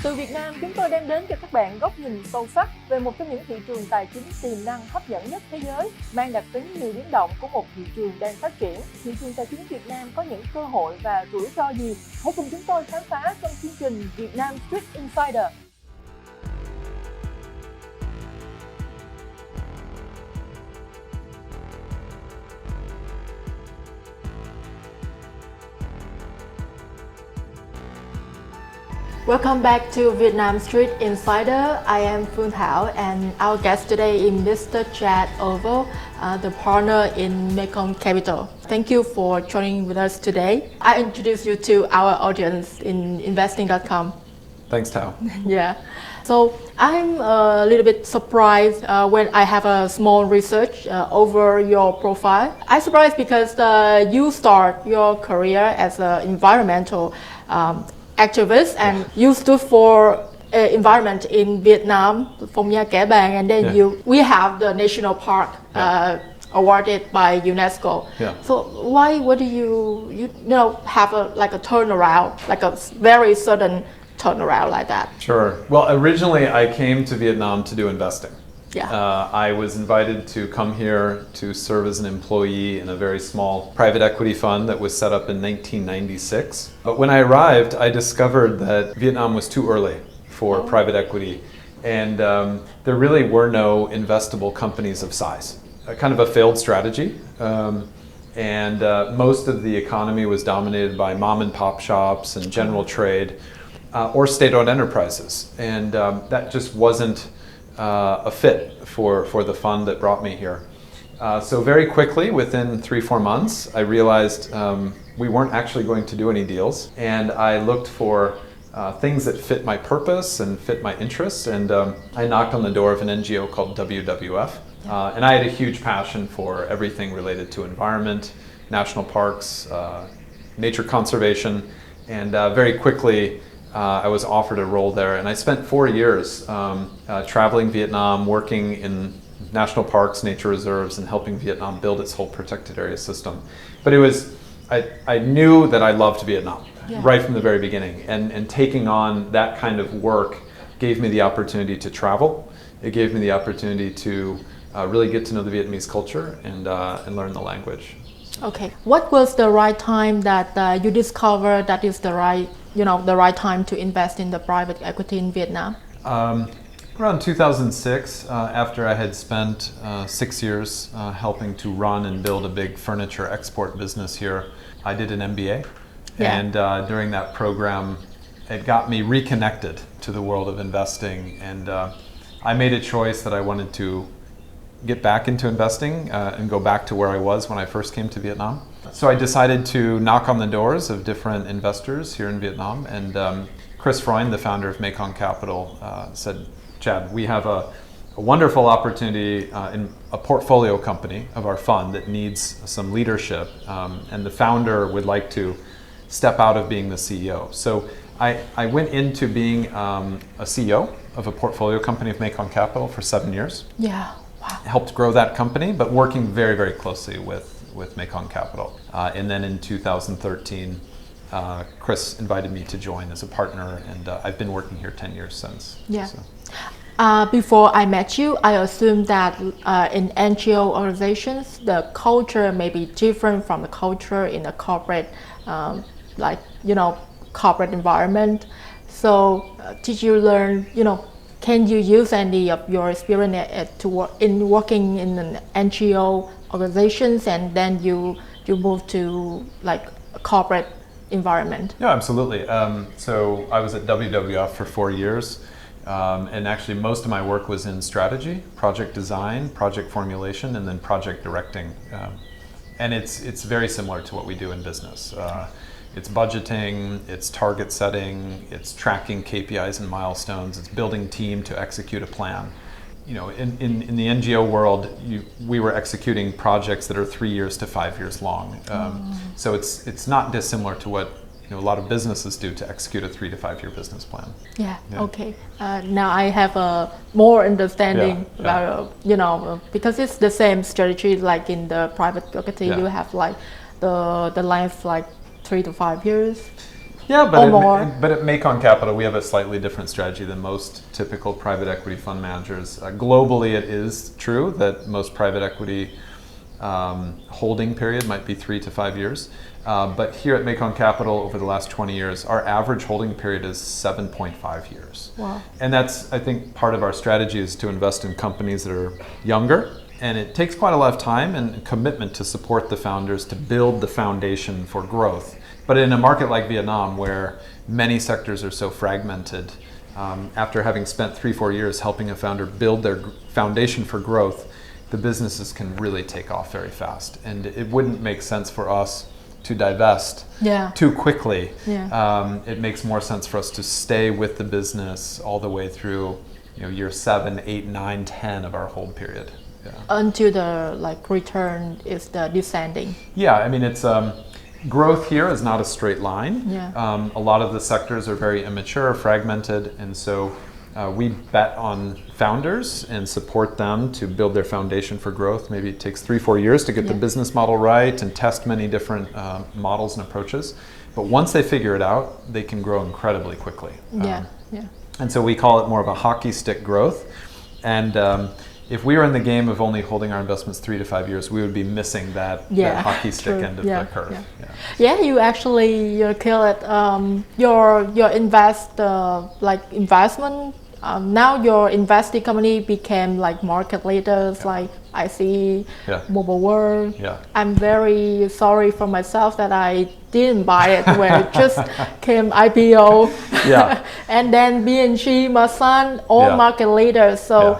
Từ Việt Nam, chúng tôi đem đến cho các bạn góc nhìn sâu sắc về một trong những thị trường tài chính tiềm năng hấp dẫn nhất thế giới, mang đặc tính nhiều biến động của một thị trường đang phát triển. Thị trường tài chính Việt Nam có những cơ hội và rủi ro gì? Hãy cùng chúng tôi khám phá trong chương trình Việt Nam Street Insider. Welcome back to Vietnam Street Insider. I am Thảo and our guest today is Mr. Chad Ovel, the partner in Mekong Capital. Thank you for joining with us today. I introduce you to our audience in investing.com. Thanks, Theo. Yeah. So I'm a little bit surprised when I have a small research over your profile. I'm surprised because you start your career as an environmental activist and you stood for environment in Vietnam, Phong Nha Kẻ Bàng, and then we have the national park awarded by UNESCO. Yeah. So what do you have a turnaround, like a very sudden turnaround like that? Sure. Well, originally I came to Vietnam to do investing. Yeah. I was invited to come here to serve as an employee in a very small private equity fund that was set up in 1996. But when I arrived, I discovered that Vietnam was too early for private equity, and there really were no investable companies of size. Kind of a failed strategy. And most of the economy was dominated by mom and pop shops and general trade or state-owned enterprises. And that just wasn't a fit for the fund that brought me here. So very quickly, within 3-4 months, I realized we weren't actually going to do any deals. And I looked for things that fit my purpose and fit my interests. And I knocked on the door of an NGO called WWF. And I had a huge passion for everything related to environment, national parks, nature conservation. And very quickly, I was offered a role there, and I spent 4 years traveling Vietnam, working in national parks, nature reserves, and helping Vietnam build its whole protected area system. But I knew that I loved Vietnam right from the very beginning, and taking on that kind of work gave me the opportunity to travel. It gave me the opportunity to really get to know the Vietnamese culture and learn the language. Okay. What was the right time that you discovered that is the right time to invest in the private equity in Vietnam? Around 2006, after I had spent 6 years helping to run and build a big furniture export business here, I did an MBA. Yeah. And during that program, it got me reconnected to the world of investing. And I made a choice that I wanted to get back into investing and go back to where I was when I first came to Vietnam. So I decided to knock on the doors of different investors here in Vietnam, and Chris Freund, the founder of Mekong Capital, said, Chad, we have a wonderful opportunity in a portfolio company of our fund that needs some leadership, and the founder would like to step out of being the CEO. So I went into being a CEO of a portfolio company of Mekong Capital for 7 years. Yeah. Wow. Helped grow that company, but working very, very closely with Mekong Capital. And then in 2013, Chris invited me to join as a partner, and I've been working here 10 years since. Yeah. So. Before I met you, I assumed that in NGO organizations, the culture may be different from the culture in a corporate, corporate environment. So did you learn, can you use any of your experience in working in an NGO organizations, and then you move to like a corporate environment? Yeah, absolutely. So I was at WWF for 4 years, and actually most of my work was in strategy, project design, project formulation, and then project directing. And it's very similar to what we do in business. It's budgeting, it's target setting, it's tracking KPIs and milestones, it's building team to execute a plan. In the NGO world, we were executing projects that are 3 years to 5 years long. So it's not dissimilar to what a lot of businesses do to execute a 3 to 5 year business plan. Yeah. Okay. Now I have a more understanding about because it's the same strategy like in the private equity. You have like the length like 3 to 5 years. Yeah, or more? but at Mekong Capital, we have a slightly different strategy than most typical private equity fund managers. Globally, it is true that most private equity holding period might be 3 to 5 years. But here at Mekong Capital, over the last 20 years, our average holding period is 7.5 years. Wow. And that's, I think, part of our strategy is to invest in companies that are younger. And it takes quite a lot of time and commitment to support the founders to build the foundation for growth. But in a market like Vietnam, where many sectors are so fragmented, after having spent 3-4 years helping a founder build their foundation for growth, the businesses can really take off very fast. And it wouldn't make sense for us to divest too quickly. It makes more sense for us to stay with the business all the way through year 7, 8, 9, 10 of our hold period. Until the return is the descending. Yeah, I mean, it's growth here is not a straight line. A lot of the sectors are very immature, fragmented, and so we bet on founders and support them to build their foundation for growth. Maybe it takes 3-4 years to get the business model right and test many different models and approaches. But once they figure it out, they can grow incredibly quickly. And so we call it more of a hockey stick growth. And if we were in the game of only holding our investments 3 to 5 years, we would be missing that hockey stick end of the curve. You actually kill it. Your investment. Now your investing company became market leaders. Like I see Mobile World. I'm very sorry for myself that I didn't buy it when it just came IPO. And then B&G, Masan, all market leaders. So.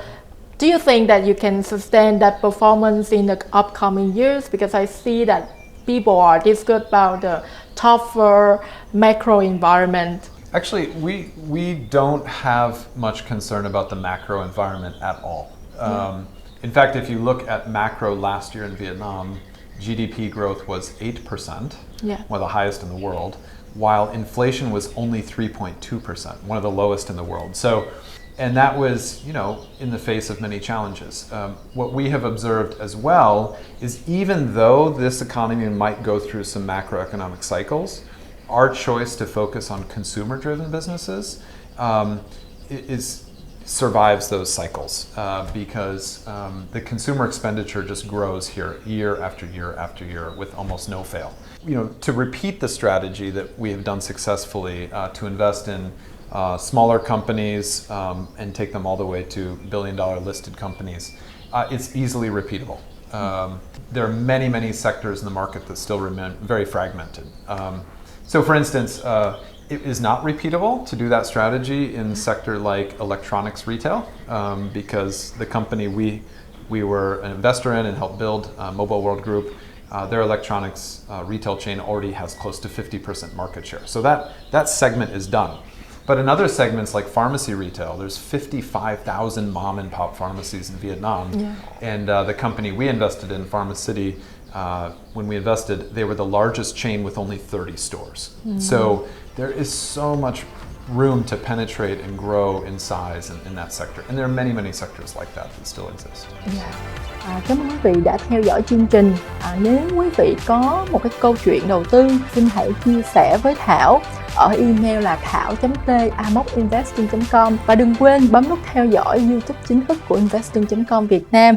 Do you think that you can sustain that performance in the upcoming years? Because I see that people are discussing about the tougher macro environment. Actually, we don't have much concern about the macro environment at all. In fact, if you look at macro last year in Vietnam, GDP growth was 8%, one of the highest in the world, while inflation was only 3.2%, one of the lowest in the world. And that was, in the face of many challenges. What we have observed as well is even though this economy might go through some macroeconomic cycles, our choice to focus on consumer-driven businesses survives those cycles because the consumer expenditure just grows here year after year after year with almost no fail. To repeat the strategy that we have done successfully to invest in smaller companies and take them all the way to billion-dollar listed companies, it's easily repeatable. There are many, many sectors in the market that still remain very fragmented. So for instance, it is not repeatable to do that strategy in a sector like electronics retail because the company we were an investor in and helped build, Mobile World Group, their electronics retail chain already has close to 50% market share. So that segment is done. But in other segments like pharmacy retail, there's 55,000 mom and pop pharmacies in Vietnam. And the company we invested in, Pharmacity, when we invested, they were the largest chain with only 30 stores. So there is so much room to penetrate and grow in size in that sector. And there are many, many sectors like that still exist. Cảm ơn quý vị đã theo dõi chương trình. Nếu quý vị có một cái câu chuyện đầu tư, xin hãy chia sẻ với Thảo ở email là thảo.t@investing.com và đừng quên bấm nút theo dõi YouTube chính thức của investing.com Việt Nam.